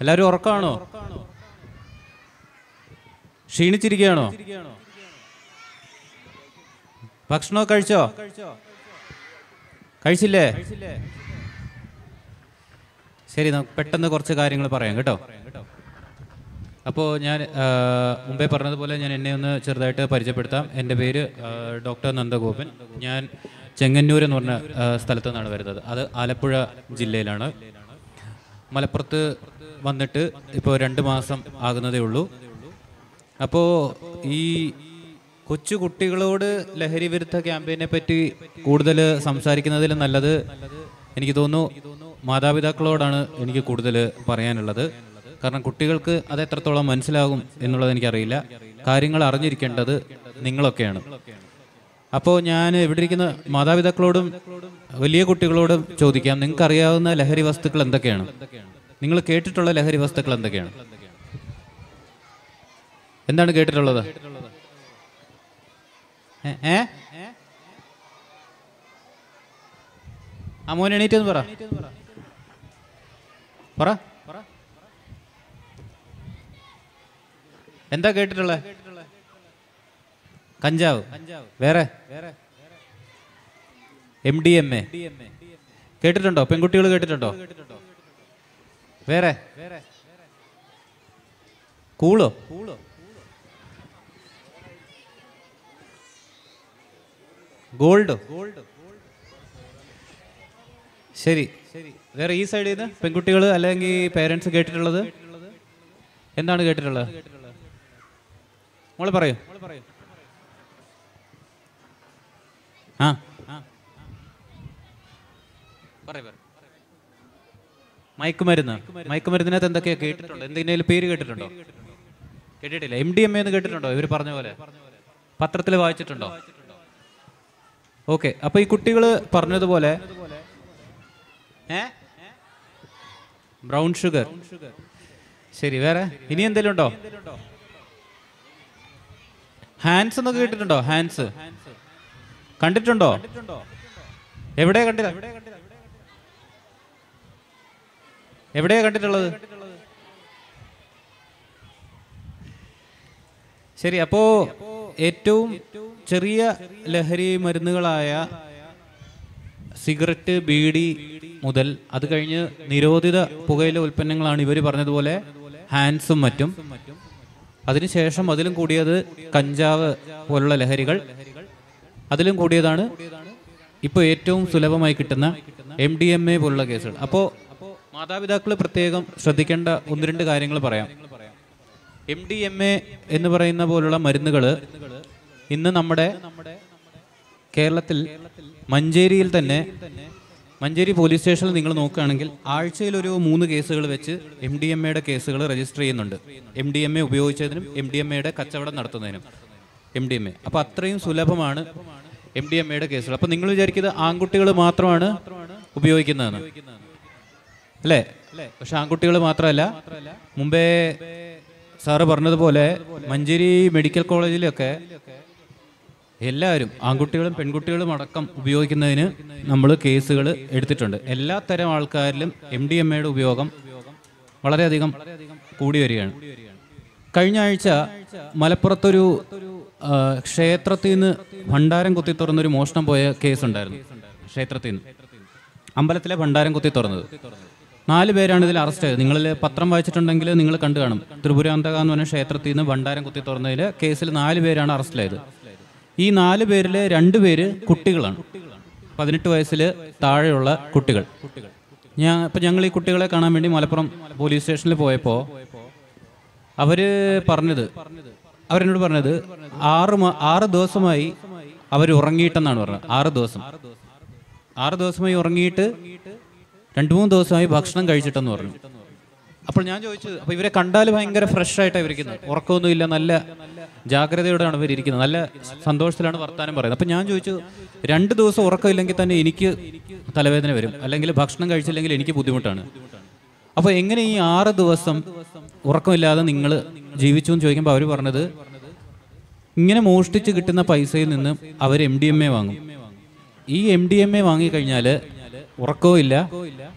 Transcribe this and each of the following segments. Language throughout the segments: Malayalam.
എല്ലാവരും ഉറക്കമാണോ? ക്ഷീണിച്ചിരിക്കുകയാണോ? ഭക്ഷണമൊക്കെ കഴിച്ചോ? കഴിച്ചില്ലേ? ശരി, നമുക്ക് പെട്ടെന്ന് കുറച്ച് കാര്യങ്ങൾ പറയാം കേട്ടോ. അപ്പോൾ ഞാൻ മുമ്പേ പറഞ്ഞതുപോലെ ഞാൻ എന്നെ ഒന്ന് ചെറുതായിട്ട് പരിചയപ്പെടുത്താം. എൻ്റെ പേര് ഡോക്ടർ നന്ദഗോപൻ. ഞാൻ ചെങ്ങന്നൂർ എന്ന് പറഞ്ഞ സ്ഥലത്തു നിന്നാണ് വരുന്നത്. അത് ആലപ്പുഴ ജില്ലയിലാണ്. മലപ്പുറത്ത് വന്നിട്ട് ഇപ്പോൾ 2 മാസം ആകുന്നതേ ഉള്ളൂ. അപ്പോൾ ഈ കൊച്ചു കുട്ടികളോട് ലഹരി വിരുദ്ധ ക്യാമ്പയിനെ പറ്റി കൂടുതൽ സംസാരിക്കുന്നതിലും നല്ലത് എനിക്ക് തോന്നുന്നു മാതാപിതാക്കളോടാണ് എനിക്ക് കൂടുതൽ പറയാനുള്ളത്. കാരണം കുട്ടികൾക്ക് അത് എത്രത്തോളം മനസ്സിലാകും എന്നുള്ളത് എനിക്കറിയില്ല. കാര്യങ്ങൾ അറിഞ്ഞിരിക്കേണ്ടത് നിങ്ങളൊക്കെയാണ്. അപ്പോൾ ഞാൻ ഇവിടെ ഇരിക്കുന്ന മാതാപിതാക്കളോടും വലിയ കുട്ടികളോടും ചോദിക്കാം, നിങ്ങൾക്ക് അറിയാവുന്ന ലഹരി വസ്തുക്കൾ എന്തൊക്കെയാണ്? നിങ്ങൾ കേട്ടിട്ടുള്ള ലഹരി വസ്തുക്കൾ എന്തൊക്കെയാണ്? എന്താണ് കേട്ടിട്ടുള്ളത്? ആ മോൻ എണീറ്റെന്ന് പറ. എന്താ കേട്ടിട്ടുള്ളത്? കഞ്ചാവ്, വേറെ MDMA കേട്ടിട്ടുണ്ടോ? പെൺകുട്ടികൾ കേട്ടിട്ടുണ്ടോ? വേറെ കൂളോ? ഗോൾഡോ? ശരി, വേറെ ഈ സൈഡിൽ നിന്ന് പെൺകുട്ടികൾ അല്ലെങ്കിൽ പേരൻസ് കേട്ടിട്ടുള്ളത് എന്താണ് കേട്ടിട്ടുള്ളത്? മോള് പറയൂ. ആ മയക്കുമരുന്നിനകത്ത് എന്തൊക്കെയാ കേട്ടിട്ടുണ്ടോ? എന്തെങ്കിലും പേര് കേട്ടിട്ടുണ്ടോ? കേട്ടിട്ടില്ല. MDMA എന്ന് കേട്ടിട്ടുണ്ടോ? ഇവർ പറഞ്ഞ പോലെ പത്രത്തിൽ വായിച്ചിട്ടുണ്ടോ? ഓക്കെ. അപ്പൊ ഈ കുട്ടികൾ പറഞ്ഞതുപോലെ ബ്രൗൺ ഷുഗർ. ശരി, വേറെ ഇനി എന്തെങ്കിലും ഉണ്ടോ? ഹാൻസ് എന്നൊക്കെ കേട്ടിട്ടുണ്ടോ? ഹാൻസ് കണ്ടിട്ടുണ്ടോ? എവിടെയാ കണ്ടിട്ടുള്ളത്? ശരി, അപ്പോ ഏറ്റവും ചെറിയ ലഹരി മരുന്നുകളായ സിഗരറ്റ്, ബീഡി മുതൽ അത് കഴിഞ്ഞ് നിരോധിത പുകയില ഉൽപ്പന്നങ്ങളാണ് ഇവർ പറഞ്ഞതുപോലെ ഹാൻസും മറ്റും. അതിനുശേഷം അതിലും കൂടിയത് കഞ്ചാവ് പോലുള്ള ലഹരികൾ. അതിലും കൂടിയതാണ് ഇപ്പോൾ ഏറ്റവും സുലഭമായി കിട്ടുന്ന MDMA പോലുള്ള കേസുകൾ. അപ്പോൾ മാതാപിതാക്കൾ പ്രത്യേകം ശ്രദ്ധിക്കേണ്ട 1-2 കാര്യങ്ങൾ പറയാം. MDMA എന്ന് പറയുന്ന പോലുള്ള മരുന്നുകൾ ഇന്ന് നമ്മുടെ കേരളത്തിൽ മഞ്ചേരിയിൽ തന്നെ, മഞ്ചേരി പോലീസ് സ്റ്റേഷനിൽ നിങ്ങൾ നോക്കുകയാണെങ്കിൽ ആഴ്ചയിൽ ഒരു 3 കേസുകൾ വെച്ച് MDMAയുടെ കേസുകൾ രജിസ്റ്റർ ചെയ്യുന്നുണ്ട്. MDMA ഉപയോഗിച്ചതിനും MDMAയുടെ കച്ചവടം നടത്തുന്നതിനും. MDMA അപ്പോൾ അത്രയും സുലഭമാണ് MDMAയുടെ കേസുകൾ. അപ്പോൾ നിങ്ങൾ വിചാരിക്കുന്നത് ആൺകുട്ടികൾ മാത്രമാണ് ഉപയോഗിക്കുന്നതെന്ന്, അല്ലേ? പക്ഷെ ആൺകുട്ടികൾ മാത്രമല്ല. മുമ്പേ സാറ് പറഞ്ഞതുപോലെ മഞ്ചേരി മെഡിക്കൽ കോളേജിലൊക്കെ എല്ലാവരും, ആൺകുട്ടികളും പെൺകുട്ടികളും അടക്കം ഉപയോഗിക്കുന്നതിന് നമ്മൾ കേസുകൾ എടുത്തിട്ടുണ്ട്. എല്ലാ തരം ആൾക്കാരിലും MDMAയുടെ ഉപയോഗം വളരെയധികം കൂടി വരികയാണ്. കഴിഞ്ഞ ആഴ്ച മലപ്പുറത്തൊരു ക്ഷേത്രത്തിൽ നിന്ന് ഭണ്ഡാരം കുത്തി തുറന്നൊരു മോഷണം പോയ കേസുണ്ടായിരുന്നു. ക്ഷേത്രത്തിൽ നിന്ന് അമ്പലത്തിലെ ഭണ്ഡാരം കുത്തി തുറന്നത് 4 പേരാണ് ഇതിൽ അറസ്റ്റ് ആയത്. നിങ്ങൾ പത്രം വായിച്ചിട്ടുണ്ടെങ്കിൽ നിങ്ങൾ കണ്ടു കാണും. ത്രിപുരാന്തക എന്ന് പറഞ്ഞ ക്ഷേത്രത്തിൽ നിന്ന് ഭണ്ഡാരം കുത്തി തുറന്നതിൽ കേസിൽ 4 പേരാണ് അറസ്റ്റിലായത്. ഈ 4 പേരിൽ 2 പേര് കുട്ടികളാണ്, 18 വയസ്സിൽ താഴെയുള്ള കുട്ടികൾ. ഞങ്ങൾ ഈ കുട്ടികളെ കാണാൻ വേണ്ടി മലപ്പുറം പോലീസ് സ്റ്റേഷനിൽ പോയപ്പോൾ അവരെന്നോട് പറഞ്ഞത് 6 ദിവസമായി അവർ ഉറങ്ങിയിട്ടെന്നാണ് പറഞ്ഞത്. 6 ദിവസമായി ഉറങ്ങിയിട്ട് 2-3 ദിവസമായി ഭക്ഷണം കഴിച്ചിട്ടെന്ന് പറഞ്ഞു. അപ്പോൾ ഞാൻ ചോദിച്ചു, അപ്പോൾ ഇവരെ കണ്ടാൽ ഭയങ്കര ഫ്രഷ് ആയിട്ടാണ് ഇവരിക്കുന്നത്, ഉറക്കമൊന്നുമില്ല, നല്ല ജാഗ്രതയോടെയാണ് ഇവരിയ്ക്കുന്നത്, നല്ല സന്തോഷത്തിലാണ് വർത്താനം പറയുന്നത്. അപ്പോൾ ഞാൻ ചോദിച്ചു, 2 ദിവസം ഉറക്കമില്ലെങ്കിൽ തന്നെ എനിക്ക് തലവേദന വരും, അല്ലെങ്കിൽ ഭക്ഷണം കഴിച്ചില്ലെങ്കിൽ എനിക്ക് ബുദ്ധിമുട്ടാണ്. അപ്പോൾ എങ്ങനെ ഈ 6 ദിവസം ഉറക്കമില്ലാതെ നിങ്ങൾ ജീവിച്ചു എന്ന് ചോദിക്കുമ്പോൾ അവർ പറഞ്ഞത്, ഇങ്ങനെ മോഷ്ടിച്ച് കിട്ടുന്ന പൈസയിൽ നിന്ന് അവർ MDMA വാങ്ങും. ഈ MDMA വാങ്ങിക്കഴിഞ്ഞാൽ ഉറക്കവും ഇല്ല,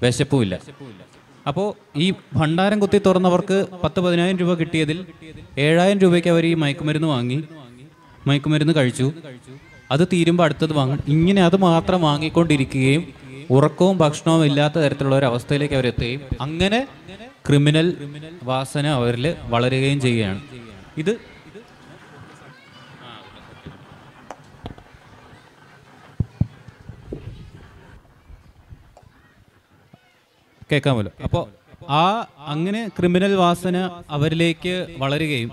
വിശപ്പും ഇല്ല. അപ്പോൾ ഈ ഭണ്ഡാരം കുത്തി തുറന്നവർക്ക് 10-10,000 രൂപ കിട്ടിയതിൽ 7,000 രൂപയ്ക്ക് അവർ ഈ മയക്കുമരുന്ന് വാങ്ങി, മയക്കുമരുന്ന് കഴിച്ചു. അത് തീരുമ്പോൾ അടുത്തത് വാങ്ങും. ഇങ്ങനെ അത് മാത്രം വാങ്ങിക്കൊണ്ടിരിക്കുകയും ഉറക്കവും ഭക്ഷണവും ഇല്ലാത്ത തരത്തിലുള്ള ഒരു അവസ്ഥയിലേക്ക് അവരെത്തുകയും അങ്ങനെ ക്രിമിനൽ വാസന അവരിൽ വളരുകയും ചെയ്യുകയാണ്. ഇത് കേൾക്കാമല്ലോ. അപ്പോൾ അങ്ങനെ ക്രിമിനൽ വാസന അവരിലേക്ക് വളരുകയും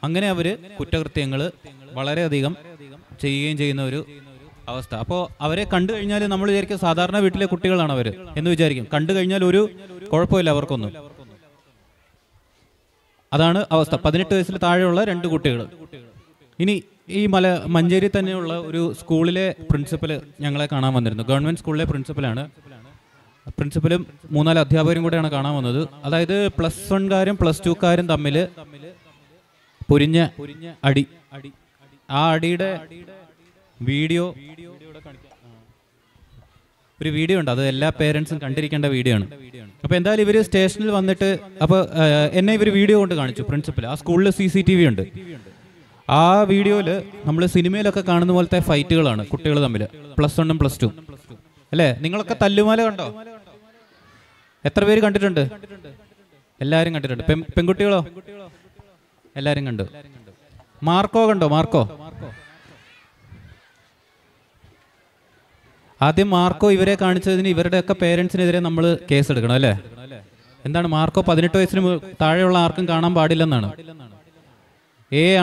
അങ്ങനെ അവർ കുറ്റകൃത്യങ്ങൾ വളരെയധികം ചെയ്യുകയും ചെയ്യുന്ന ഒരു അവസ്ഥ. അപ്പോൾ അവരെ കണ്ടു കഴിഞ്ഞാൽ നമ്മൾ വിചാരിക്കും സാധാരണ വീട്ടിലെ കുട്ടികളാണ് അവർ എന്ന് വിചാരിക്കും. കണ്ടു കഴിഞ്ഞാൽ ഒരു കുഴപ്പമില്ല അവർക്കൊന്നും. അതാണ് അവസ്ഥ. 18 വയസ്സിൽ താഴെയുള്ള 2 കുട്ടികൾ. ഇനി ഈ മഞ്ചേരി തന്നെയുള്ള ഒരു സ്കൂളിലെ പ്രിൻസിപ്പൽ ഞങ്ങളെ കാണാൻ വന്നിരുന്നു. ഗവൺമെൻറ് സ്കൂളിലെ പ്രിൻസിപ്പലാണ്. പ്രിൻസിപ്പലും 3-4 അധ്യാപകരും കൂടെയാണ് കാണാൻ വന്നത്. അതായത് +1കാരും +2കാരും തമ്മിൽ പൊരിഞ്ഞ അടി. ആ അടിയുടെ വീഡിയോ ഒരു വീഡിയോ ഉണ്ട്. അത് എല്ലാ പേരൻസും കണ്ടിരിക്കേണ്ട വീഡിയോ ആണ്. അപ്പോൾ എന്തായാലും ഇവർ സ്റ്റേഷനിൽ വന്നിട്ട് അപ്പോൾ എന്നെ ഇവർ വീഡിയോ കൊണ്ട് കാണിച്ചു പ്രിൻസിപ്പൽ. ആ സ്കൂളിൽ CCTV ഉണ്ട്. ആ വീഡിയോയിൽ നമ്മൾ സിനിമയിലൊക്കെ കാണുന്ന പോലത്തെ ഫൈറ്റുകളാണ് കുട്ടികൾ തമ്മിൽ, +1ഉം +2. അല്ലേ? നിങ്ങളൊക്കെ തല്ലുമാല കണ്ടോ? എത്ര പേര് കണ്ടിട്ടുണ്ട്? എല്ലാവരും കണ്ടിട്ടുണ്ട്. പെൺകുട്ടികളോ? എല്ലാവരും കണ്ടു. മാർക്കോ കണ്ടോ? മാർക്കോ ആദ്യം മാർക്കോ ഇവരെ കാണിച്ചതിന് ഇവരുടെയൊക്കെ പേരൻസിനെതിരെ നമ്മൾ കേസ് എടുക്കണം അല്ലേ? എന്താണ് മാർക്കോ 18 വയസ്സിന് താഴെയുള്ള ആർക്കും കാണാൻ പാടില്ലെന്നാണ്.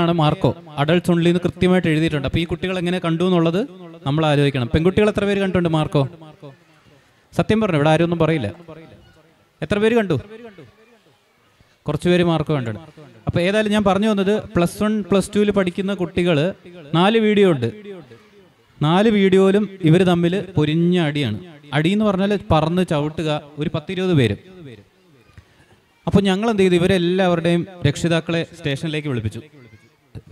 ആണ് മാർക്കോ, അഡൾട്ട്സ് ഓൺലി എന്ന് കൃത്യമായിട്ട് എഴുതിയിട്ടുണ്ട്. അപ്പോൾ ഈ കുട്ടികൾ എങ്ങനെ കണ്ടു എന്നുള്ളത് നമ്മൾ ആലോചിക്കണം. പെൺകുട്ടികൾ എത്ര പേര് കണ്ടിട്ടുണ്ട് മാർക്കോ? സത്യം പറഞ്ഞു, ഇവിടെ ആരും ഒന്നും പറയില്ല. എത്ര പേര് കണ്ടു? കുറച്ച് പേര് മാർക്കോ കണ്ടിട്ടുണ്ട്. അപ്പോൾ ഏതായാലും ഞാൻ പറഞ്ഞു വന്നത് +1 +2 പഠിക്കുന്ന കുട്ടികൾ 4 വീഡിയോ ഉണ്ട്. 4 വീഡിയോയിലും ഇവർ തമ്മിൽ പൊരിഞ്ഞ അടിയാണ്. അടി എന്ന് പറഞ്ഞാൽ പറന്ന് ചവിട്ടുക, ഒരു 10-20 പേര്. അപ്പോൾ ഞങ്ങൾ എന്ത് ചെയ്തു? ഇവരെല്ലാവരുടെയും രക്ഷിതാക്കളെ സ്റ്റേഷനിലേക്ക് വിളിപ്പിച്ചു.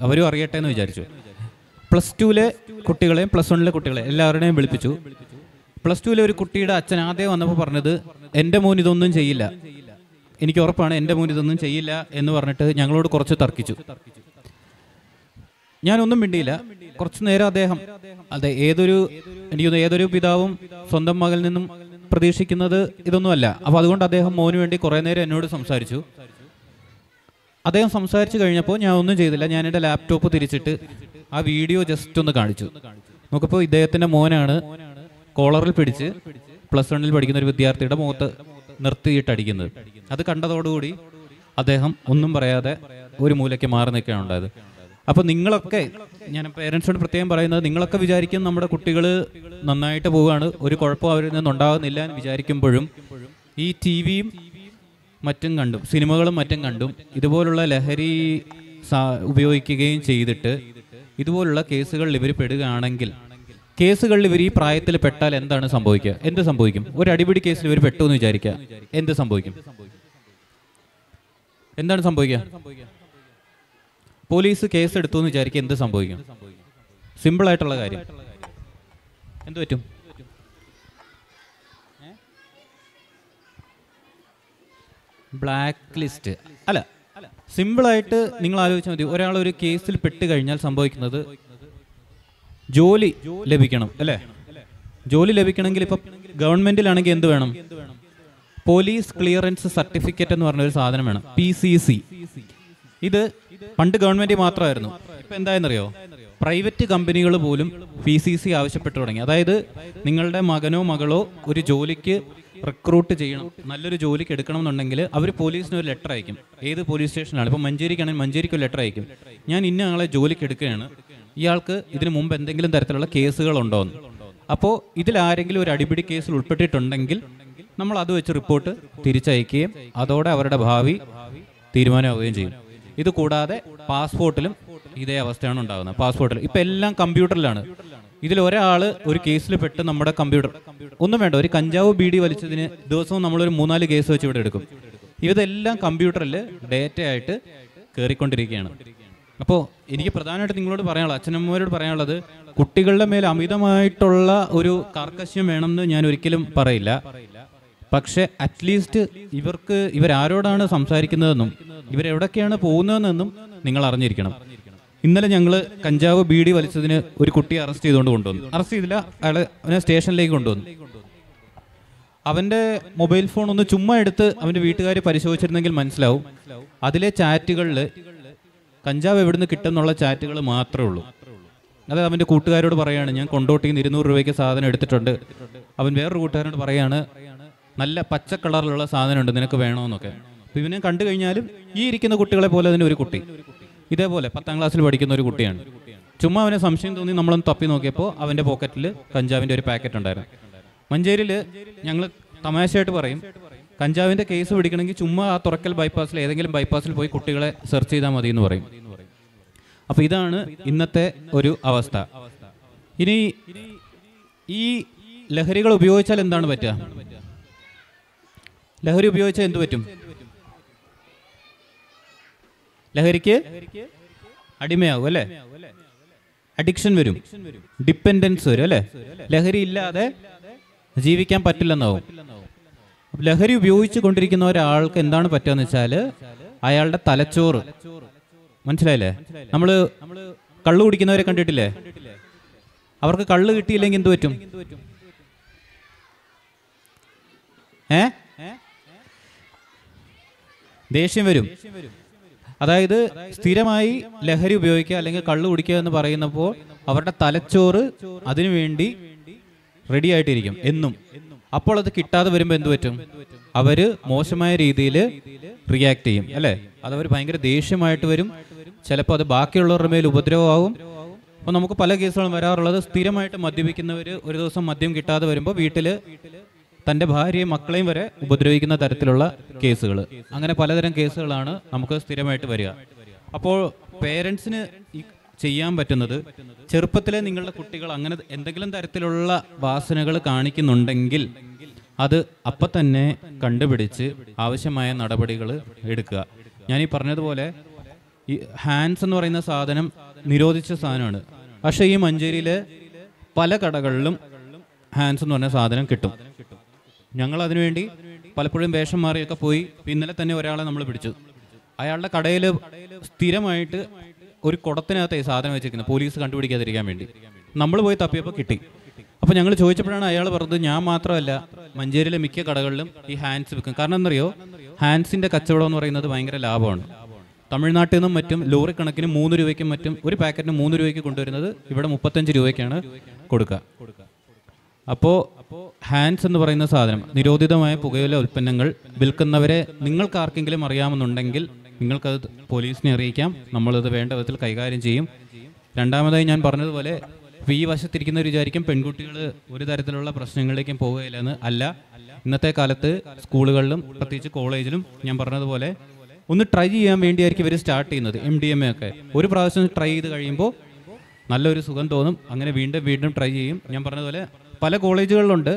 അവരും അറിയട്ടെ എന്ന് വിചാരിച്ചു. +2ലെ കുട്ടികളെയും +1ലെ കുട്ടികളെ എല്ലാവരുടെയും വിളിപ്പിച്ചു. +2ലെ ഒരു കുട്ടിയുടെ അച്ഛൻ ആദ്യം വന്നപ്പോൾ പറഞ്ഞത്, എൻ്റെ മോൻ ഇതൊന്നും ചെയ്യില്ല, എനിക്ക് ഉറപ്പാണ് എൻ്റെ മോൻ ഇതൊന്നും ചെയ്യില്ല എന്ന് പറഞ്ഞിട്ട് ഞങ്ങളോട് കുറച്ച് തർക്കിച്ചു. ഞാനൊന്നും മിണ്ടിയില്ല. കുറച്ചു നേരം അദ്ദേഹം, അതെ ഏതൊരു പിതാവും സ്വന്തം മകളിൽ നിന്നും പ്രതീക്ഷിക്കുന്നത് ഇതൊന്നുമല്ല. അപ്പോൾ അതുകൊണ്ട് അദ്ദേഹം മോന് വേണ്ടി കുറേ നേരം എന്നോട് സംസാരിച്ചു. അദ്ദേഹം സംസാരിച്ചു കഴിഞ്ഞപ്പോൾ ഞാൻ ഒന്നും ചെയ്തില്ല. ഞാൻ എൻ്റെ ലാപ്ടോപ്പ് തിരിച്ചിട്ട് ആ വീഡിയോ ജസ്റ്റ് ഒന്ന് കാണിച്ചു. നോക്കപ്പോൾ ഇദ്ദേഹത്തിൻ്റെ മോനാണ് കോളറിൽ പിടിച്ച് +1ൽ പഠിക്കുന്ന ഒരു വിദ്യാർത്ഥിയുടെ മുഖത്ത് നിർത്തിയിട്ടടിക്കുന്നത്. അത് കണ്ടതോടുകൂടി അദ്ദേഹം ഒന്നും പറയാതെ ഒരു മൂലയ്ക്ക് മാറി നിൽക്കുകയാണ് ഉണ്ടായത്. അപ്പോൾ നിങ്ങളൊക്കെ, ഞാൻ പേരൻസിനോട് പ്രത്യേകം പറയുന്നത്, നിങ്ങളൊക്കെ വിചാരിക്കും നമ്മുടെ കുട്ടികൾ നന്നായിട്ട് പോവുകയാണ്, ഒരു കുഴപ്പം അവരിൽ നിന്നുണ്ടാകുന്നില്ല എന്ന് വിചാരിക്കുമ്പോഴും ഈ TV-യും മറ്റും കണ്ടും സിനിമകളും മറ്റും കണ്ടും ഇതുപോലുള്ള ലഹരി ഉപയോഗിക്കുകയും ചെയ്തിട്ട് ഇതുപോലുള്ള കേസുകളിൽ ഇവർ പെടുകയാണെങ്കിൽ, കേസുകളിൽ ഇവർ ഈ പ്രായത്തിൽ പെട്ടാൽ എന്താണ് സംഭവിക്കുക? എന്ത് സംഭവിക്കും? ഒരു അടിപിടി കേസിൽ ഇവർ പെട്ടു എന്ന് വിചാരിക്കുക, എന്ത് സംഭവിക്കും? എന്താണ് സംഭവിക്കുക? പോലീസ് കേസ് എടുത്തു എന്ന് വിചാരിക്കുക, എന്ത് സംഭവിക്കും? സിമ്പിൾ ആയിട്ടുള്ള കാര്യം. എന്ത് പറ്റും? ബ്ലാക്ക് ലിസ്റ്റ് അല്ല, സിമ്പിളായിട്ട് നിങ്ങൾ ആലോചിച്ചാൽ മതി. ഒരാൾ ഒരു കേസിൽ പെട്ട് കഴിഞ്ഞാൽ സംഭവിക്കുന്നത്, ജോലി ലഭിക്കണം അല്ലേ? ജോലി ലഭിക്കണമെങ്കിൽ ഇപ്പം ഗവൺമെന്റിലാണെങ്കിൽ എന്ത് വേണം? പോലീസ് ക്ലിയറൻസ് സർട്ടിഫിക്കറ്റ് എന്ന് പറഞ്ഞൊരു സാധനം വേണം, PCC. ഇത് പണ്ട് ഗവൺമെന്റ് മാത്രമായിരുന്നു. ഇപ്പം എന്തായെന്നറിയോ? പ്രൈവറ്റ് കമ്പനികൾ പോലും PCC ആവശ്യപ്പെട്ടു തുടങ്ങി. അതായത് നിങ്ങളുടെ മകനോ മകളോ ഒരു ജോലിക്ക് റിക്രൂട്ട് ചെയ്യണം, നല്ലൊരു ജോലിക്ക് എടുക്കണം എന്നുണ്ടെങ്കിൽ അവർ പോലീസിന് ഒരു ലെറ്റർ അയക്കും. ഏത് പോലീസ് സ്റ്റേഷനാണ്? ഇപ്പോൾ മഞ്ചേരിക്കാണെങ്കിൽ മഞ്ചേരിക്ക് ഒരു ലെറ്റർ അയക്കും, ഞാൻ ഇന്ന ആളെ ജോലിക്ക് എടുക്കുകയാണ്, ഇയാൾക്ക് ഇതിനു മുമ്പ് എന്തെങ്കിലും തരത്തിലുള്ള കേസുകളുണ്ടോ എന്ന്. അപ്പോൾ ഇതിലാരെങ്കിലും ഒരു അടിപിടി കേസിൽ ഉൾപ്പെട്ടിട്ടുണ്ടെങ്കിൽ നമ്മൾ അത് വെച്ച് റിപ്പോർട്ട് തിരിച്ചയക്കുകയും അതോടെ അവരുടെ ഭാവി തീരുമാനമാവുകയും ചെയ്യും. ഇത് കൂടാതെ പാസ്പോർട്ടിലും ഇതേ അവസ്ഥയാണ് ഉണ്ടാകുന്നത്. പാസ്പോർട്ടിൽ ഇപ്പം എല്ലാം കമ്പ്യൂട്ടറിലാണ്. ഇതിൽ ഒരാൾ ഒരു കേസിൽ പെട്ട് നമ്മുടെ കമ്പ്യൂട്ടർ, ഒന്നും വേണ്ട, ഒരു കഞ്ചാവ് ബീഡി വലിച്ചതിന് ദിവസവും നമ്മളൊരു 3-4 കേസ് വെച്ച് ഇവിടെ എടുക്കും. ഇതെല്ലാം കമ്പ്യൂട്ടറിൽ ഡേറ്റയായിട്ട് കയറിക്കൊണ്ടിരിക്കുകയാണ്. അപ്പോൾ എനിക്ക് പ്രധാനമായിട്ട് നിങ്ങളോട് പറയാനുള്ളത്, അച്ഛനമ്മമാരോട് പറയാനുള്ളത്, കുട്ടികളുടെ മേൽ അമിതമായിട്ടുള്ള ഒരു കാർക്കശ്യം വേണമെന്ന് ഞാൻ ഒരിക്കലും പറയില്ല. പക്ഷെ അറ്റ്ലീസ്റ്റ് ഇവരാരോടാണ് സംസാരിക്കുന്നതെന്നും ഇവരെവിടൊക്കെയാണ് പോകുന്നതെന്നും നിങ്ങൾ അറിഞ്ഞിരിക്കണം. ഇന്നലെ ഞങ്ങൾ കഞ്ചാവ് ബീഡി വലിച്ചതിന് ഒരു കുട്ടിയെ അറസ്റ്റ് ചെയ്തില്ല, അവനെ സ്റ്റേഷനിലേക്ക് കൊണ്ടുവന്നു. അവന്റെ മൊബൈൽ ഫോൺ ഒന്ന് ചുമ്മാ എടുത്ത് അവന്റെ വീട്ടുകാർ പരിശോധിച്ചിരുന്നെങ്കിൽ മനസ്സിലാവും അതിലെ ചാറ്റുകളിൽ കഞ്ചാവ് എവിടുന്ന് കിട്ടുന്നുള്ള ചാറ്റുകൾ മാത്രമേ ഉള്ളൂ. അത് അവന്റെ കൂട്ടുകാരോട് പറയാണ്, ഞാൻ കൊണ്ടോട്ടിന്ന് 200 രൂപയ്ക്ക് സാധനം എടുത്തിട്ടുണ്ട്. അവൻ വേറൊരു കൂട്ടുകാരോട് പറയാണ്, നല്ല പച്ച കളറിലുള്ള സാധനം ഉണ്ട്, നിനക്ക് വേണമെന്നൊക്കെ. അപ്പോൾ ഇവനെ കണ്ടു കഴിഞ്ഞാലും ഈ ഇരിക്കുന്ന കുട്ടികളെ പോലെ തന്നെ ഒരു കുട്ടി ഇതേപോലെ 10ാം ക്ലാസ്സിൽ പഠിക്കുന്ന ഒരു കുട്ടിയാണ്. ചുമ്മാ അവനെ സംശയം തോന്നി നമ്മളൊന്ന് തപ്പി നോക്കിയപ്പോൾ അവന്റെ പോക്കറ്റിൽ കഞ്ചാവിന്റെ ഒരു പാക്കറ്റ് ഉണ്ടായിരുന്നു. മഞ്ചേരിയിൽ ഞങ്ങൾ തമാശയായിട്ട് പറയും, കഞ്ചാവിന്റെ കേസ് പിടിക്കണമെങ്കിൽ ചുമ്മാ ആ തുറക്കൽ ബൈപ്പാസിൽ ഏതെങ്കിലും ബൈപ്പാസിൽ പോയി കുട്ടികളെ സെർച്ച് ചെയ്താൽ മതി എന്ന് പറയും. അപ്പൊ ഇതാണ് ഇന്നത്തെ ഒരു അവസ്ഥ. ഇനി ഈ ലഹരികൾ ഉപയോഗിച്ചാൽ എന്താണ് പറ്റുക? ലഹരി ഉപയോഗിച്ചാൽ എന്ത് പറ്റും? ലഹരിക്ക് അടിമയാകും അല്ലെ, അഡിക്ഷൻ വരും, ഡിപ്പെൻഡൻസ് വരും അല്ലെ, ലഹരി ഇല്ലാതെ ജീവിക്കാൻ പറ്റില്ലെന്നാവും. ലഹരി ഉപയോഗിച്ചു കൊണ്ടിരിക്കുന്ന ഒരാൾക്ക് എന്താണ് പറ്റുക വെച്ചാൽ അയാളുടെ തലച്ചോറ്, മനസ്സിലായില്ലേ? നമ്മള് കള്ളു കുടിക്കുന്നവരെ കണ്ടിട്ടില്ലേ? അവർക്ക് കള്ള് കിട്ടിയില്ലെങ്കിൽ എന്ത് പറ്റും? ദേഷ്യം വരും. അതായത് സ്ഥിരമായി ലഹരി ഉപയോഗിക്കുക അല്ലെങ്കിൽ കള്ളു കുടിക്കുക എന്ന് പറയുന്നപ്പോൾ അവരുടെ തലച്ചോറ് അതിനുവേണ്ടി റെഡി ആയിട്ടിരിക്കും എന്നും. അപ്പോൾ അത് കിട്ടാതെ വരുമ്പോൾ എന്ത് പറ്റും? അവര് മോശമായ രീതിയിൽ റിയാക്ട് ചെയ്യും അല്ലേ? അതവർ ഭയങ്കര ദേഷ്യമായിട്ട് വരും. ചിലപ്പോൾ അത് ബാക്കിയുള്ളവരുടെ മേൽ ഉപദ്രവമാകും. അപ്പോൾ നമുക്ക് പല കേസുകളും വരാറുള്ളത്, സ്ഥിരമായിട്ട് മദ്യപിക്കുന്നവർ ഒരു ദിവസം മദ്യം കിട്ടാതെ വരുമ്പോൾ വീട്ടിൽ തൻ്റെ ഭാര്യയും മക്കളെയും വരെ ഉപദ്രവിക്കുന്ന തരത്തിലുള്ള കേസുകൾ. അങ്ങനെ പലതരം കേസുകളാണ് നമുക്ക് സ്ഥിരമായിട്ട് വരിക. അപ്പോൾ പേരൻസിന് ചെയ്യാൻ പറ്റുന്നത്, ചെറുപ്പത്തിലെ നിങ്ങളുടെ കുട്ടികൾ അങ്ങനെ എന്തെങ്കിലും തരത്തിലുള്ള വാസനകൾ കാണിക്കുന്നുണ്ടെങ്കിൽ അത് അപ്പം തന്നെ കണ്ടുപിടിച്ച് ആവശ്യമായ നടപടികൾ എടുക്കുക. ഞാനീ പറഞ്ഞതുപോലെ ഈ ഹാൻഡ്സ് എന്ന് പറയുന്ന സാധനം നിരോധിച്ച സാധനമാണ്. പക്ഷേ ഈ മഞ്ചേരിയിലെ പല കടകളിലും ഹാൻഡ്സ് എന്ന് പറഞ്ഞ സാധനം കിട്ടും. ഞങ്ങൾ അതിനുവേണ്ടി പലപ്പോഴും വേഷം മാറിയൊക്കെ പോയി. ഇന്നലെ തന്നെ ഒരാളെ നമ്മൾ പിടിച്ചു. അയാളുടെ കടയിൽ സ്ഥിരമായിട്ട് ഒരു കുടത്തിനകത്ത് ഈ സാധനം വെച്ചിരിക്കുന്നത്, പോലീസ് കണ്ടുപിടിക്കാതിരിക്കാൻ വേണ്ടി. നമ്മൾ പോയി തപ്പിയപ്പോൾ കിട്ടി. അപ്പോൾ ഞങ്ങൾ ചോദിച്ചപ്പോഴാണ് അയാൾ പറഞ്ഞത്, ഞാൻ മാത്രമല്ല മഞ്ചേരിയിലെ മിക്ക കടകളിലും ഈ ഹാൻഡ്സ് വിൽക്കും. കാരണം എന്നറിയോ, ഹാൻഡ്സിന്റെ കച്ചവടം എന്ന് പറയുന്നത് ഭയങ്കര ലാഭമാണ്. തമിഴ്നാട്ടിൽ നിന്നും മറ്റും ലോറി കണക്കിന് 3 രൂപയ്ക്കും മറ്റും ഒരു പാക്കറ്റിന് 3 രൂപയ്ക്ക് കൊണ്ടുവരുന്നത് ഇവിടെ 35 രൂപയ്ക്കാണ് കൊടുക്കുക. അപ്പോൾ ഹാൻഡ്സ് എന്ന് പറയുന്ന സാധനം, നിരോധിതമായ പുകയില ഉൽപ്പന്നങ്ങൾ വിൽക്കുന്നവരെ നിങ്ങൾക്ക് ആർക്കെങ്കിലും അറിയാമെന്നുണ്ടെങ്കിൽ നിങ്ങൾക്കത് പോലീസിനെ അറിയിക്കാം. നമ്മളത് വേണ്ട വിധത്തിൽ കൈകാര്യം ചെയ്യും. രണ്ടാമതായി ഞാൻ പറഞ്ഞതുപോലെ ഈ വശത്തിരിക്കുന്നവർ വിചാരിക്കും പെൺകുട്ടികൾ ഒരു തരത്തിലുള്ള പ്രശ്നങ്ങളിലേക്കും പോവുകയില്ലെന്ന്. അല്ല, ഇന്നത്തെ കാലത്ത് സ്കൂളുകളിലും പ്രത്യേകിച്ച് കോളേജിലും ഞാൻ പറഞ്ഞതുപോലെ ഒന്ന് ട്രൈ ചെയ്യാൻ വേണ്ടിയായിരിക്കും ഇവർ സ്റ്റാർട്ട് ചെയ്യുന്നത്. MDMA ഒക്കെ ഒരു പ്രാവശ്യം ട്രൈ ചെയ്ത് കഴിയുമ്പോൾ നല്ലൊരു സുഖം തോന്നും. അങ്ങനെ വീണ്ടും വീണ്ടും ട്രൈ ചെയ്യും. ഞാൻ പറഞ്ഞതുപോലെ പല കോളേജുകളിലുണ്ട്.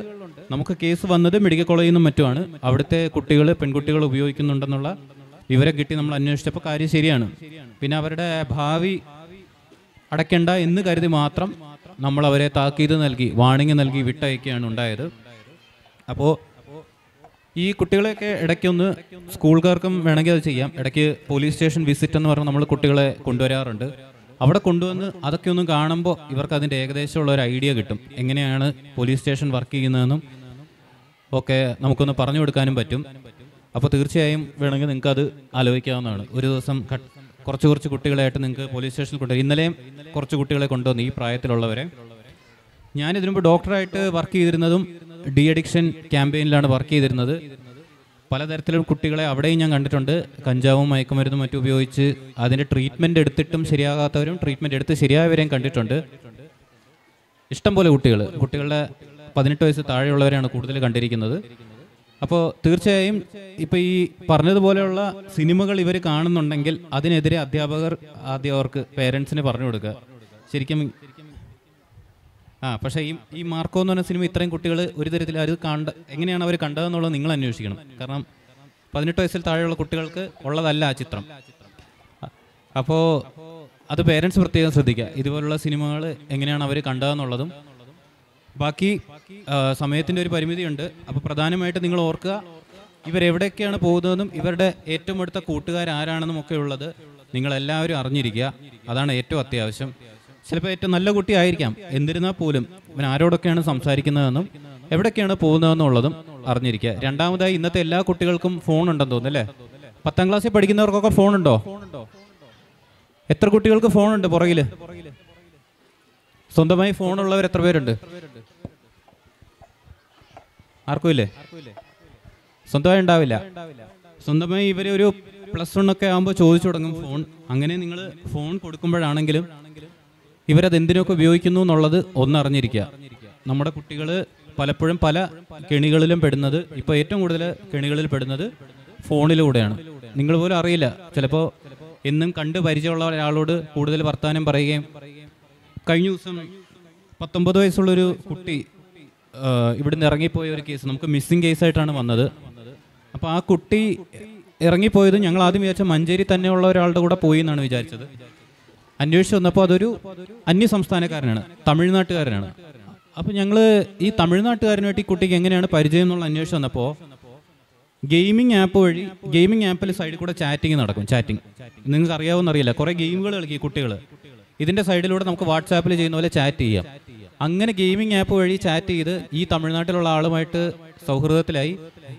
നമുക്ക് കേസ് വന്നത് മെഡിക്കൽ കോളേജിൽ നിന്നും മറ്റുമാണ്. അവിടുത്തെ പെൺകുട്ടികൾ ഉപയോഗിക്കുന്നുണ്ടെന്നുള്ള വിവരം കിട്ടി. നമ്മൾ അന്വേഷിച്ചപ്പോൾ കാര്യം ശരിയാണ്. പിന്നെ അവരുടെ ഭാവി അടയ്ക്കണ്ട എന്ന് കരുതി മാത്രം നമ്മൾ അവരെ താക്കീത് നൽകി, വാണിംഗ് നൽകി വിട്ടയക്കുകയാണ് ഉണ്ടായത്. അപ്പോൾ ഈ കുട്ടികളെയൊക്കെ ഇടയ്ക്കൊന്ന് സ്കൂളുകാർക്കും വേണമെങ്കിൽ അത് ചെയ്യാം. ഇടയ്ക്ക് പോലീസ് സ്റ്റേഷൻ വിസിറ്റ് എന്ന് പറഞ്ഞാൽ നമ്മൾ കുട്ടികളെ കൊണ്ടുവരാറുണ്ട്. അവിടെ കൊണ്ടുവന്ന് അതൊക്കെ ഒന്നും കാണുമ്പോൾ ഇവർക്ക് അതിൻ്റെ ഏകദേശമുള്ള ഒരു ഐഡിയ കിട്ടും. എങ്ങനെയാണ് പോലീസ് സ്റ്റേഷൻ വർക്ക് ചെയ്യുന്നതെന്നും ഒക്കെ നമുക്കൊന്ന് പറഞ്ഞു കൊടുക്കാനും പറ്റും. അപ്പോൾ തീർച്ചയായും വേണമെങ്കിൽ നിങ്ങൾക്ക് അത് ആലോചിക്കാവുന്നതാണ്. ഒരു ദിവസം കുറച്ച് കുട്ടികളായിട്ട് നിങ്ങൾക്ക് പോലീസ് സ്റ്റേഷനിൽ കൊണ്ടുവരും. ഇന്നലെയും കുറച്ച് കുട്ടികളെ കൊണ്ടുവന്നു, ഈ പ്രായത്തിലുള്ളവരെ. ഞാൻ ഇതിനു മുമ്പ് ഡോക്ടറായിട്ട് വർക്ക് ചെയ്തിരുന്നതും ഡി അഡിക്ഷൻ ക്യാമ്പയിനിലാണ് വർക്ക് ചെയ്തിരുന്നത്. പലതരത്തിലുള്ള കുട്ടികളെ അവിടെയും ഞാൻ കണ്ടിട്ടുണ്ട്. കഞ്ചാവും മയക്കുമരുന്നും മറ്റും ഉപയോഗിച്ച് അതിൻ്റെ ട്രീറ്റ്മെൻറ്റ് എടുത്തിട്ടും ശരിയാകാത്തവരും ട്രീറ്റ്മെൻറ്റ് എടുത്ത് ശരിയായവരെയും കണ്ടിട്ടുണ്ട്. ഇഷ്ടംപോലെ കുട്ടികളുടെ 18 വയസ്സ് താഴെയുള്ളവരെയാണ് കൂടുതൽ കണ്ടിരിക്കുന്നത്. അപ്പോൾ തീർച്ചയായും ഇപ്പോൾ ഈ പറഞ്ഞതുപോലെയുള്ള സിനിമകൾ ഇവർ കാണുന്നുണ്ടെങ്കിൽ അതിനെതിരെ അധ്യാപകർ ആദ്യം അവർക്ക് പേരൻസിന് പറഞ്ഞു കൊടുക്കുക. ശരിക്കും പക്ഷേ ഈ മാർക്കോ എന്ന് പറഞ്ഞ സിനിമ ഇത്രയും കുട്ടികൾ ഒരു തരത്തിൽ അത് എങ്ങനെയാണ് അവർ കണ്ടതെന്നുള്ളത് നിങ്ങൾ അന്വേഷിക്കണം. കാരണം 18 വയസ്സിൽ താഴെയുള്ള കുട്ടികൾക്ക് ഉള്ളതല്ല ആ ചിത്രം. അപ്പോൾ അത് പേരൻസ് പ്രത്യേകം ശ്രദ്ധിക്കുക. ഇതുപോലുള്ള സിനിമകൾ എങ്ങനെയാണ് അവർ കണ്ടതെന്നുള്ളതും ബാക്കി സമയത്തിൻ്റെ ഒരു പരിമിതിയുണ്ട്. അപ്പോൾ പ്രധാനമായിട്ട് നിങ്ങൾ ഓർക്കുക, ഇവരെവിടെയൊക്കെയാണ് പോകുന്നതെന്നും ഇവരുടെ ഏറ്റവും അടുത്ത കൂട്ടുകാരാരാണെന്നും ഒക്കെ ഉള്ളത് നിങ്ങളെല്ലാവരും അറിഞ്ഞിരിക്കുക. അതാണ് ഏറ്റവും അത്യാവശ്യം. ചിലപ്പോൾ ഏറ്റവും നല്ല കുട്ടിയായിരിക്കാം, എന്നിരുന്നാൽ പോലും ഇവൻ ആരോടൊക്കെയാണ് സംസാരിക്കുന്നതെന്നും എവിടേക്കാണ് പോകുന്നതെന്നുള്ളതും അറിഞ്ഞിരിക്കുക. രണ്ടാമതായി, ഇന്നത്തെ എല്ലാ കുട്ടികൾക്കും ഫോൺ ഉണ്ടെന്ന് തോന്നുന്നു അല്ലേ? 10ാം ക്ലാസ്സിൽ പഠിക്കുന്നവർക്കൊക്കെ ഫോണുണ്ടോ? എത്ര കുട്ടികൾക്ക് ഫോണുണ്ട് പുറകിൽ? സ്വന്തമായി ഫോണുള്ളവർ എത്ര പേരുണ്ട്? ആർക്കും ഇല്ലേ? സ്വന്തമായി ഉണ്ടാവില്ല. സ്വന്തമായി ഇവർ ഒരു +1 ഒക്കെ ആകുമ്പോൾ ചോദിച്ചു തുടങ്ങും ഫോൺ. അങ്ങനെ നിങ്ങൾ ഫോൺ കൊടുക്കുമ്പോഴാണെങ്കിലും ഇവരത് എന്തിനൊക്കെ ഉപയോഗിക്കുന്നു എന്നുള്ളത് ഒന്നറിഞ്ഞിരിക്കുക. നമ്മുടെ കുട്ടികൾ പലപ്പോഴും പല കെണികളിലും പെടുന്നത്, ഇപ്പോൾ ഏറ്റവും കൂടുതൽ കെണികളിൽ പെടുന്നത് ഫോണിലൂടെയാണ്. നിങ്ങൾ പോലും അറിയില്ല. ചിലപ്പോൾ എന്നും കണ്ട് പരിചയമുള്ള ഒരാളോട് കൂടുതൽ വർത്തമാനം പറയുകയും, കഴിഞ്ഞ ദിവസം 19 വയസ്സുള്ളൊരു കുട്ടി ഇവിടുന്ന് ഇറങ്ങിപ്പോയ ഒരു കേസ് നമുക്ക് മിസ്സിംഗ് കേസായിട്ടാണ് വന്നത്. അപ്പോൾ ആ കുട്ടി ഇറങ്ങിപ്പോയത് ഞങ്ങൾ ആദ്യം വിചാരിച്ച മഞ്ചേരി തന്നെയുള്ള ഒരാളുടെ കൂടെ പോയി എന്നാണ് വിചാരിച്ചത്. അന്വേഷിച്ച് വന്നപ്പോൾ അതൊരു അന്യസംസ്ഥാനക്കാരനാണ്, തമിഴ്നാട്ടുകാരനാണ്. അപ്പോൾ ഞങ്ങൾ ഈ തമിഴ്നാട്ടുകാരനായിട്ട് ഈ കുട്ടിക്ക് എങ്ങനെയാണ് പരിചയം എന്നുള്ള അന്വേഷിച്ച് വന്നപ്പോൾ ഗെയിമിംഗ് ആപ്പ് വഴി, ഗെയിമിംഗ് ആപ്പിൽ സൈഡിൽ കൂടെ ചാറ്റിംഗ് നടക്കും. ചാറ്റിംഗ് നിങ്ങൾക്ക് അറിയാവുന്ന അറിയില്ല, കുറേ ഗെയിമുകൾ കളിക്കും കുട്ടികൾ. ഇതിൻ്റെ സൈഡിലൂടെ നമുക്ക് വാട്സാപ്പിൽ ചെയ്യുന്ന പോലെ ചാറ്റ് ചെയ്യാം. അങ്ങനെ ഗെയിമിംഗ് ആപ്പ് വഴി ചാറ്റ് ചെയ്ത് ഈ തമിഴ്നാട്ടിലുള്ള ആളുമായിട്ട് സൗഹൃദത്തിലായി.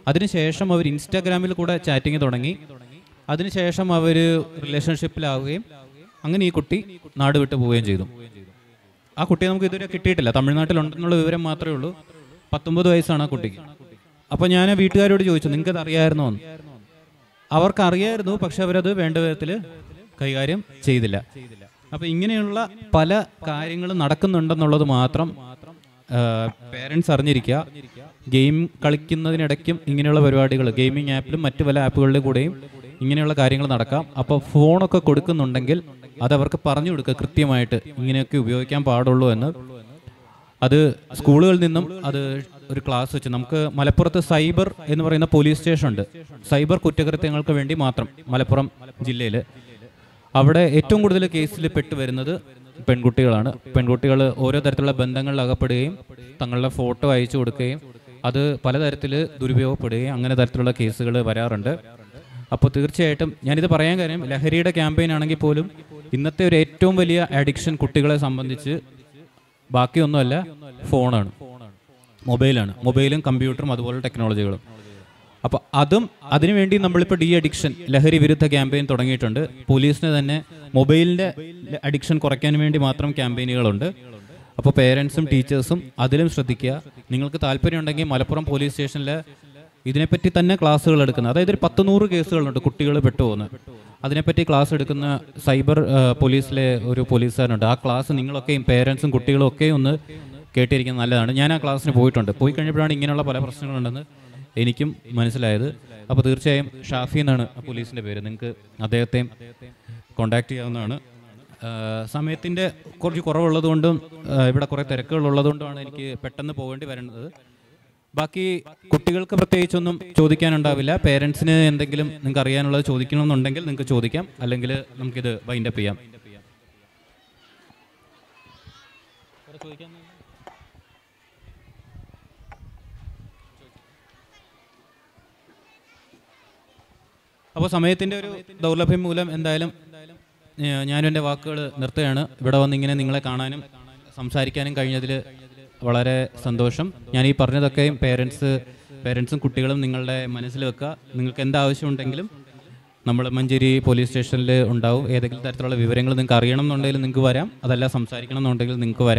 അതിനുശേഷം അവർ ഇൻസ്റ്റാഗ്രാമിൽ കൂടെ ചാറ്റിങ് തുടങ്ങി. അതിനുശേഷം അവർ റിലേഷൻഷിപ്പിലാവുകയും അങ്ങനെ ഈ കുട്ടി നാട് വിട്ടു പോവുകയും ചെയ്തു. ആ കുട്ടിയെ നമുക്ക് ഇതുവരെ കിട്ടിയിട്ടില്ല. തമിഴ്നാട്ടിലുണ്ടെന്നുള്ള വിവരം മാത്രമേ ഉള്ളൂ. 19 വയസ്സാണ് ആ കുട്ടിക്ക്. അപ്പോൾ ഞാൻ വീട്ടുകാരോട് ചോദിച്ചു, നിങ്ങൾക്കത് അറിയാമായിരുന്നോ എന്ന്. അവർക്കറിയായിരുന്നു, പക്ഷെ അവരത് വേണ്ട വിധത്തിൽ കൈകാര്യം ചെയ്തില്ല. അപ്പോൾ ഇങ്ങനെയുള്ള പല കാര്യങ്ങളും നടക്കുന്നുണ്ടെന്നുള്ളത് മാത്രം പേരൻസ് അറിഞ്ഞിരിക്കുക. ഗെയിം കളിക്കുന്നതിനിടയ്ക്കും ഇങ്ങനെയുള്ള പരിപാടികൾ ഗെയിമിംഗ് ആപ്പിലും മറ്റു പല ആപ്പുകളുടെ കൂടെയും ഇങ്ങനെയുള്ള കാര്യങ്ങൾ നടക്കാം. അപ്പോൾ ഫോണൊക്കെ കൊടുക്കുന്നുണ്ടെങ്കിൽ അതവർക്ക് പറഞ്ഞു കൊടുക്കുക കൃത്യമായിട്ട്, ഇങ്ങനെയൊക്കെ ഉപയോഗിക്കാൻ പാടുള്ളൂ എന്ന്. അത് സ്കൂളുകളിൽ നിന്നും അത് ഒരു ക്ലാസ് വെച്ച്, നമുക്ക് മലപ്പുറത്ത് സൈബർ എന്ന് പറയുന്ന പോലീസ് സ്റ്റേഷൻ ഉണ്ട്. സൈബർ കുറ്റകൃത്യങ്ങൾക്ക് വേണ്ടി മാത്രം മലപ്പുറം ജില്ലയിൽ. അവിടെ ഏറ്റവും കൂടുതൽ കേസിൽ പെട്ടുവരുന്നത് പെൺകുട്ടികളാണ്. പെൺകുട്ടികൾ ഓരോ തരത്തിലുള്ള ബന്ധങ്ങളിൽ അകപ്പെടുകയും തങ്ങളുടെ ഫോട്ടോ അയച്ചു കൊടുക്കുകയും അത് പലതരത്തിൽ ദുരുപയോഗപ്പെടുകയും അങ്ങനെ തരത്തിലുള്ള കേസുകൾ വരാറുണ്ട്. അപ്പോൾ തീർച്ചയായിട്ടും ഞാനിത് പറയാൻ കാര്യം, ലഹരിയുടെ ക്യാമ്പയിൻ ആണെങ്കിൽ പോലും ഇന്നത്തെ ഒരു ഏറ്റവും വലിയ അഡിക്ഷൻ കുട്ടികളെ സംബന്ധിച്ച് ബാക്കിയൊന്നുമല്ല, ഫോണാണ്, മൊബൈലാണ്. മൊബൈലും കമ്പ്യൂട്ടറും അതുപോലെ ടെക്നോളജികളും. അപ്പോൾ അതിനുവേണ്ടി നമ്മളിപ്പോൾ ഡി അഡിക്ഷൻ ലഹരി വിരുദ്ധ ക്യാമ്പയിൻ തുടങ്ങിയിട്ടുണ്ട്. പോലീസിന് തന്നെ മൊബൈലിൻ്റെ അഡിക്ഷൻ കുറയ്ക്കാൻ വേണ്ടി മാത്രം ക്യാമ്പയിനുകളുണ്ട്. അപ്പോൾ പേരൻസും ടീച്ചേഴ്സും അതിലും ശ്രദ്ധിക്കുക. നിങ്ങൾക്ക് താല്പര്യമുണ്ടെങ്കിൽ മലപ്പുറം പോലീസ് സ്റ്റേഷനിൽ ഇതിനെപ്പറ്റി തന്നെ ക്ലാസ്സുകൾ എടുക്കുന്നത്, അതായത് ഒരു 100 കേസുകളുണ്ട് കുട്ടികൾ പെട്ടുപോകുന്നത്. അതിനെപ്പറ്റി ക്ലാസ് എടുക്കുന്ന സൈബർ പോലീസിലെ ഒരു പോലീസുകാരുണ്ട്. ആ ക്ലാസ് നിങ്ങളൊക്കെയും പേരൻസും കുട്ടികളും ഒക്കെയും ഒന്ന് കേട്ടിരിക്കുന്നത് നല്ലതാണ്. ഞാൻ ആ ക്ലാസ്സിന് പോയിട്ടുണ്ട്. പോയി കഴിഞ്ഞപ്പോഴാണ് ഇങ്ങനെയുള്ള പല പ്രശ്നങ്ങളുണ്ടെന്ന് എനിക്കും മനസ്സിലായത്. അപ്പോൾ തീർച്ചയായും ഷാഫി എന്നാണ് പോലീസിൻ്റെ പേര്. നിങ്ങൾക്ക് അദ്ദേഹത്തെയും കോൺടാക്റ്റ് ചെയ്യാവുന്നതാണ്. സമയത്തിൻ്റെ കുറച്ച് കുറവുള്ളതുകൊണ്ടും ഇവിടെ കുറേ തിരക്കുകളുള്ളതുകൊണ്ടുമാണ് എനിക്ക് പെട്ടെന്ന് പോകേണ്ടി വരുന്നത്. ബാക്കി കുട്ടികൾക്ക് പ്രത്യേകിച്ചൊന്നും ചോദിക്കാനുണ്ടാവില്ല. പേരൻസിന് എന്തെങ്കിലും നിങ്ങൾക്ക് അറിയാനുള്ളത് ചോദിക്കണമെന്നുണ്ടെങ്കിൽ നിങ്ങൾക്ക് ചോദിക്കാം, അല്ലെങ്കിൽ നമുക്കിത് വൈൻഡപ്പ് ചെയ്യാം. അപ്പോൾ സമയത്തിൻ്റെ ഒരു ദൗർലഭ്യം മൂലം എന്തായാലും ഞാനും എൻ്റെ വാക്കുകൾ നിർത്തുകയാണ്. ഇവിടെ വന്നിങ്ങനെ നിങ്ങളെ കാണാനും സംസാരിക്കാനും കഴിഞ്ഞതിൽ വളരെ സന്തോഷം. ഞാൻ ഈ പറഞ്ഞതൊക്കെയും പേരൻസും കുട്ടികളും നിങ്ങളുടെ മനസ്സിൽ വെക്കുക. നിങ്ങൾക്ക് എന്താവശ്യമുണ്ടെങ്കിലും നമ്മൾ മഞ്ചേരി പോലീസ് സ്റ്റേഷനിൽ ഉണ്ടാവും. ഏതെങ്കിലും തരത്തിലുള്ള വിവരങ്ങൾ നിങ്ങൾക്ക് അറിയണം എന്നുണ്ടെങ്കിൽ നിങ്ങൾക്ക് വരാം, അതല്ല സംസാരിക്കണം എന്നുണ്ടെങ്കിൽ നിങ്ങൾക്ക് വരാം.